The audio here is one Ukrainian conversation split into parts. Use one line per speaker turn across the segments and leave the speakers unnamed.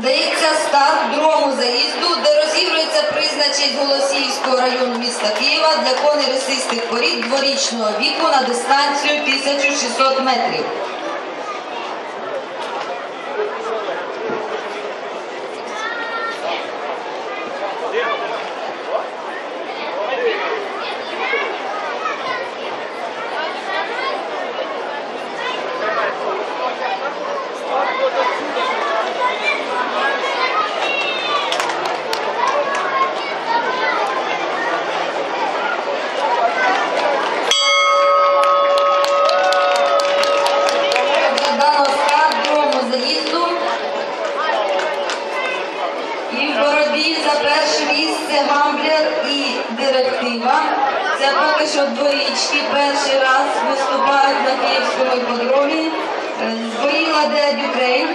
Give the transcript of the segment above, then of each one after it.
Дається старт другому заїзду, де розігрується приз на честь Голосіївського району міста Києва для коней російських порід дворічного віку на дистанцію 1600 метрів. Це поки що дворічки, перший раз виступають на Київському іпподромі. Збоїла де Дюкрейн.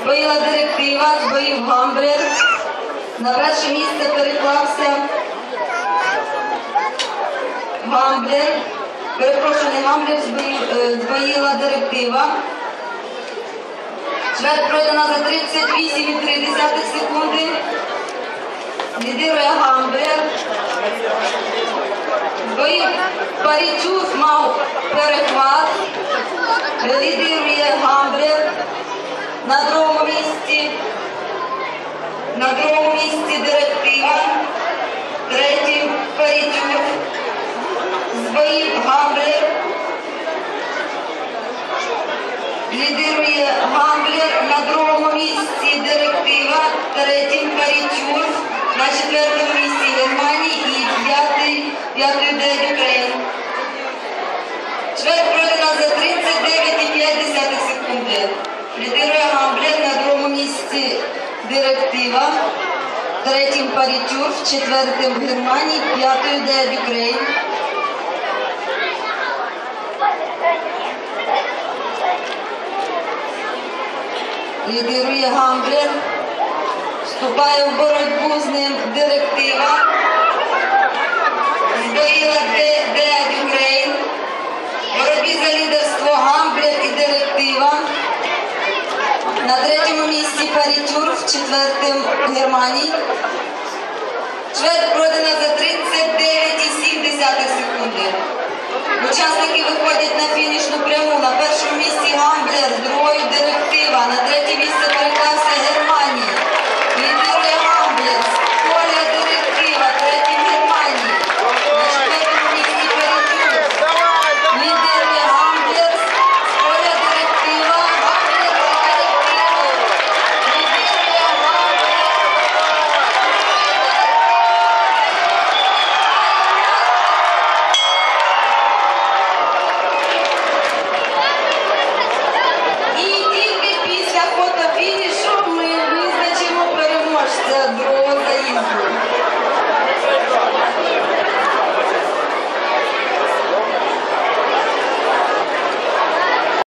Збоїла Директива, збоїв Гамблер. На перше місце переклався Гамблер. Перепрошую, не Гамблер, збоїла Директива. Швед пройдена за 38,3 секунди. Лідирує Гамблер. Збоїв Парічус мав перехват. Лідирує Гамблер. На другому місці. На другому місці Директива. Третій Парічус. Збоїв Гамблер. Лідирує Гамблер, на другому місці Директива, третім Парічус, на четвертому місці Германії і п'ятий де Дюкрейн. Швед пройдена за 39,5 секунди. Лідирує Гамблер, на другому місці Директива, третім Парічус, четвертим Германії, п'ятий де Дюкрейн. Лідирує Гамблер, вступає в боротьбу з ним Директива, збоїла де Дюкрейн, в боротьбі за лідерство Гамблер і Директива, на третьому місці Парічур, в четвертому Германії. Швед пройдена за 39,7 секунди. Учасники виходять на фініш